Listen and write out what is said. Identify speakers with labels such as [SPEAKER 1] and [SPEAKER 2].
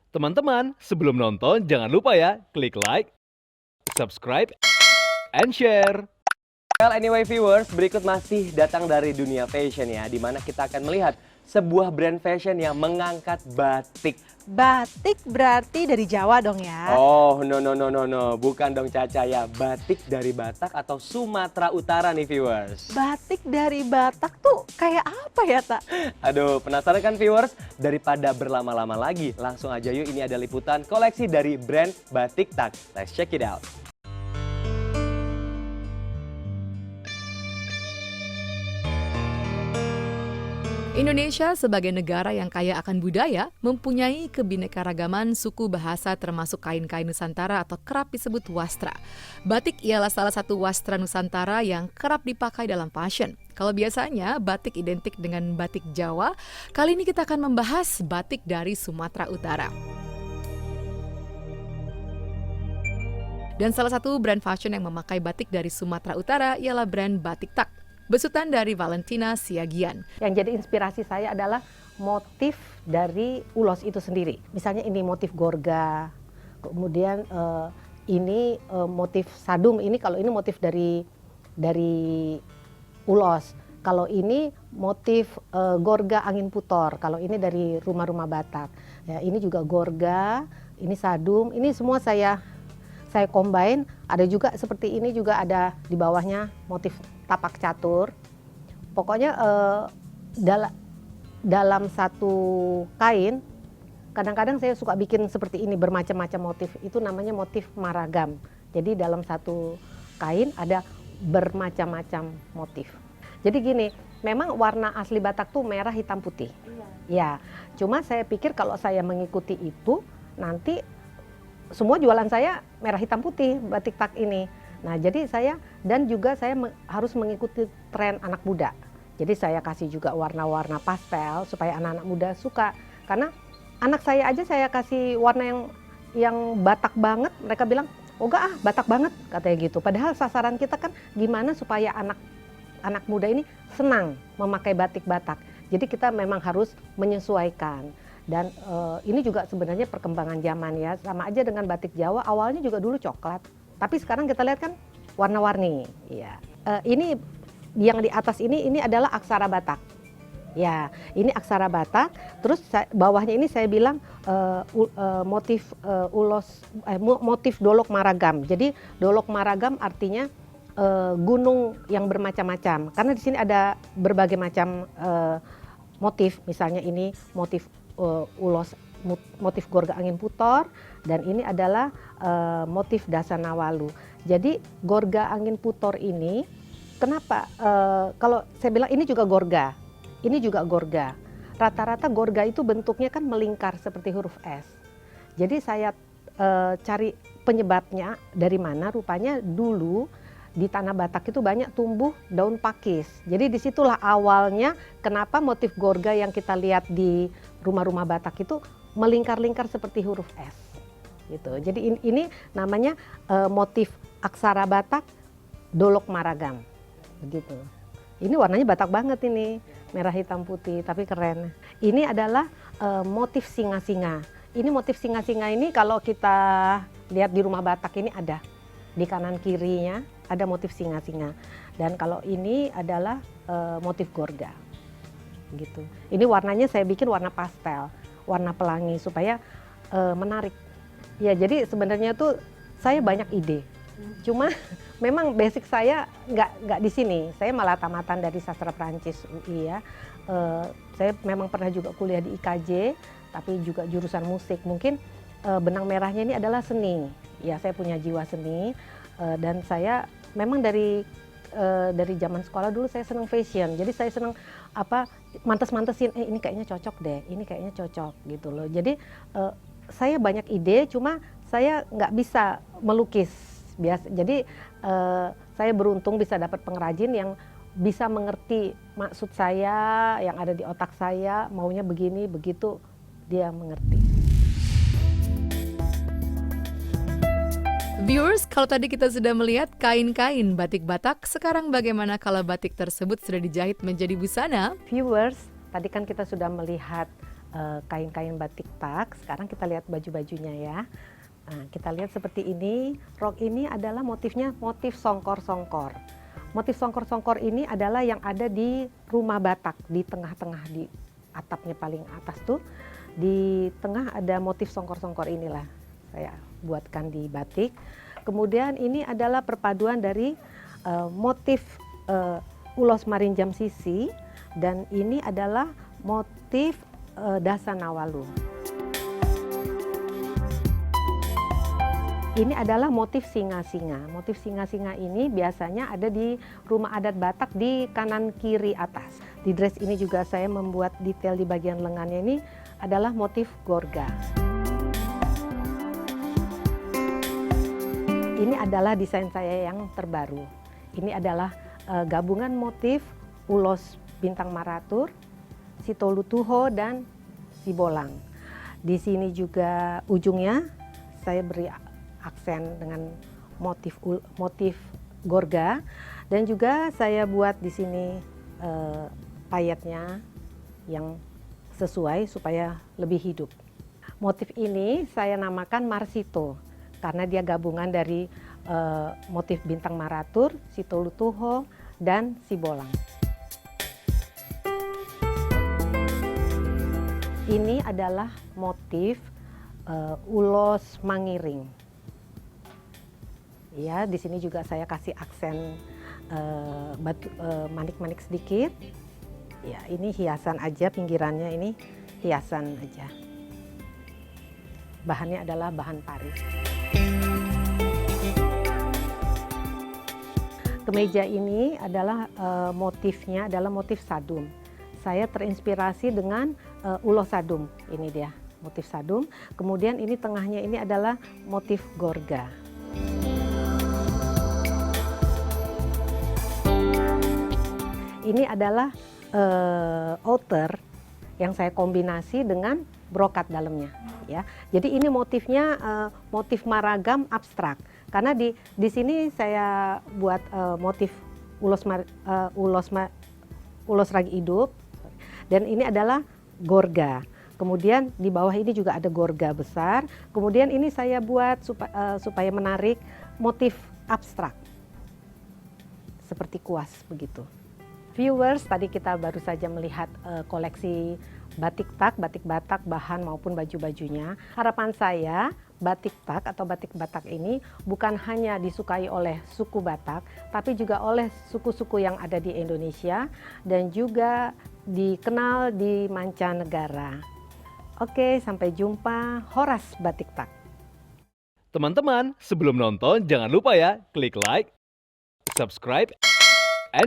[SPEAKER 1] Teman-teman, sebelum nonton jangan lupa ya klik like, subscribe, and share.
[SPEAKER 2] Well, anyway viewers, berikut masih datang dari dunia fashion ya, di mana kita akan melihat sebuah brand fashion yang mengangkat batik.
[SPEAKER 3] Batik berarti dari Jawa dong ya?
[SPEAKER 2] Oh, no, bukan dong Caca ya, batik dari Batak atau Sumatera Utara nih viewers.
[SPEAKER 3] Batik dari Batak tuh kayak apa ya, Tak?
[SPEAKER 2] Aduh, penasaran kan viewers? Daripada berlama-lama lagi, langsung aja yuk, ini ada liputan koleksi dari brand Batik Tak. Let's check it out.
[SPEAKER 4] Indonesia sebagai negara yang kaya akan budaya mempunyai kebinekaragaman suku bahasa termasuk kain-kain Nusantara atau kerap disebut wastra. Batik ialah salah satu wastra Nusantara yang kerap dipakai dalam fashion. Kalau biasanya batik identik dengan batik Jawa, kali ini kita akan membahas batik dari Sumatera Utara. Dan salah satu brand fashion yang memakai batik dari Sumatera Utara ialah brand Batik Tak. Besutan dari Valentina Siagian.
[SPEAKER 3] Yang jadi inspirasi saya adalah motif dari ulos itu sendiri. Misalnya ini motif gorga, kemudian ini motif sadum. Ini kalau ini motif dari ulos. Kalau ini motif gorga angin putor. Kalau ini dari rumah-rumah Batak. Ya, ini juga gorga, ini sadum. Ini semua saya combine. Ada juga seperti ini juga ada di bawahnya motif tapak catur. Pokoknya dalam satu kain, kadang-kadang saya suka bikin seperti ini bermacam-macam motif. Itu namanya motif maragam. Jadi dalam satu kain ada bermacam-macam motif. Jadi gini, memang warna asli Batak tuh merah, hitam, putih. Ya, cuma saya pikir kalau saya mengikuti itu, nanti semua jualan saya merah, hitam, putih Batik Tak ini. Nah, jadi saya harus mengikuti tren anak muda. Jadi saya kasih juga warna-warna pastel supaya anak-anak muda suka. Karena anak saya aja saya kasih warna yang Batak banget, mereka bilang, "Oh enggak Batak banget," katanya gitu. Padahal sasaran kita kan gimana supaya anak muda ini senang memakai batik Batak. Jadi kita memang harus menyesuaikan. Dan ini juga sebenarnya perkembangan zaman ya, sama aja dengan batik Jawa, awalnya juga dulu coklat. Tapi sekarang kita lihat kan warna-warni. Ya. Ini yang di atas ini adalah aksara Batak. Ya, ini aksara Batak. Terus bawahnya ini saya bilang motif dolok maragam. Jadi dolok maragam artinya gunung yang bermacam-macam. Karena di sini ada berbagai macam motif. Misalnya ini motif motif gorga angin putor, dan ini adalah motif Dasanawalu. Jadi gorga angin putor ini kenapa kalau saya bilang ini juga gorga, ini juga gorga. Rata-rata gorga itu bentuknya kan melingkar seperti huruf S. Jadi saya cari penyebabnya dari mana. Rupanya dulu di tanah Batak itu banyak tumbuh daun pakis. Jadi disitulah awalnya kenapa motif gorga yang kita lihat di rumah-rumah Batak itu melingkar-lingkar seperti huruf S. Gitu. Jadi ini namanya motif aksara Batak dolok maragam. Begitu. Ini warnanya Batak banget ini, merah hitam putih tapi keren. Ini adalah motif singa-singa. Ini motif singa-singa ini kalau kita lihat di rumah Batak ini ada di kanan kirinya ada motif singa-singa. Dan kalau ini adalah motif gorga. Gitu. Ini warnanya saya bikin warna pastel, warna pelangi supaya menarik. Ya, jadi sebenarnya tuh saya banyak ide. Cuma memang basic saya nggak di sini. Saya malah tamatan dari sastra Prancis UI ya. Saya memang pernah juga kuliah di IKJ, tapi juga jurusan musik. Mungkin benang merahnya ini adalah seni. Ya, saya punya jiwa seni dan saya memang dari zaman sekolah dulu saya senang fashion. Jadi saya senang mantes-mantesin, ini kayaknya cocok deh, ini kayaknya cocok gitu loh. Jadi saya banyak ide, cuma saya nggak bisa melukis biasa. Jadi saya beruntung bisa dapat pengrajin yang bisa mengerti maksud saya, yang ada di otak saya, maunya begini, begitu, dia mengerti.
[SPEAKER 4] Viewers, kalau tadi kita sudah melihat kain-kain batik Batak, sekarang bagaimana kalau batik tersebut sudah dijahit menjadi busana?
[SPEAKER 3] Viewers, tadi kan kita sudah melihat kain-kain batik tak. Sekarang kita lihat baju-bajunya ya. Nah, kita lihat seperti ini. Rok ini adalah motifnya motif songkor-songkor. Motif songkor-songkor ini adalah yang ada di rumah Batak, di tengah-tengah, di atapnya paling atas tuh. Di tengah ada motif songkor-songkor inilah saya buatkan di batik. Kemudian ini adalah perpaduan dari motif ulos marinjam sisi, dan ini adalah motif Dasanawalu. Ini adalah motif singa-singa. Motif singa-singa ini biasanya ada di rumah adat Batak di kanan kiri atas. Di dress ini juga saya membuat detail di bagian lengannya, ini adalah motif gorga. Ini adalah desain saya yang terbaru. Ini adalah gabungan motif ulos bintang maratur, Sitolutuho, dan Sibolang. Di sini juga ujungnya saya beri aksen dengan motif gorga, dan juga saya buat di sini payetnya yang sesuai supaya lebih hidup. Motif ini saya namakan Marsito karena dia gabungan dari motif bintang maratur, Sitolutuho, dan Sibolang. Ini adalah motif ulos mangiring. Ya, di sini juga saya kasih aksen manik-manik sedikit. Ya, ini hiasan aja, pinggirannya ini hiasan aja. Bahannya adalah bahan pari. Kemeja ini adalah motifnya adalah motif sadum. Saya terinspirasi dengan ulos sadum, ini dia motif sadum. Kemudian ini tengahnya ini adalah motif gorga. Ini adalah outer yang saya kombinasi dengan brokat dalamnya, ya. Jadi ini motifnya motif maragam abstrak. Karena di sini saya buat motif ulos ragi hidup, dan ini adalah gorga. Kemudian di bawah ini juga ada gorga besar. Kemudian ini saya buat supaya menarik motif abstrak seperti kuas begitu. Viewers, tadi kita baru saja melihat koleksi batik tak, batik Batak, bahan maupun baju-bajunya. Harapan saya batik tak atau batik Batak ini bukan hanya disukai oleh suku Batak, tapi juga oleh suku-suku yang ada di Indonesia dan juga dikenal di mancanegara. Oke, sampai jumpa. Horas Batik Tak.
[SPEAKER 1] Teman-teman, sebelum nonton jangan lupa ya klik like, subscribe,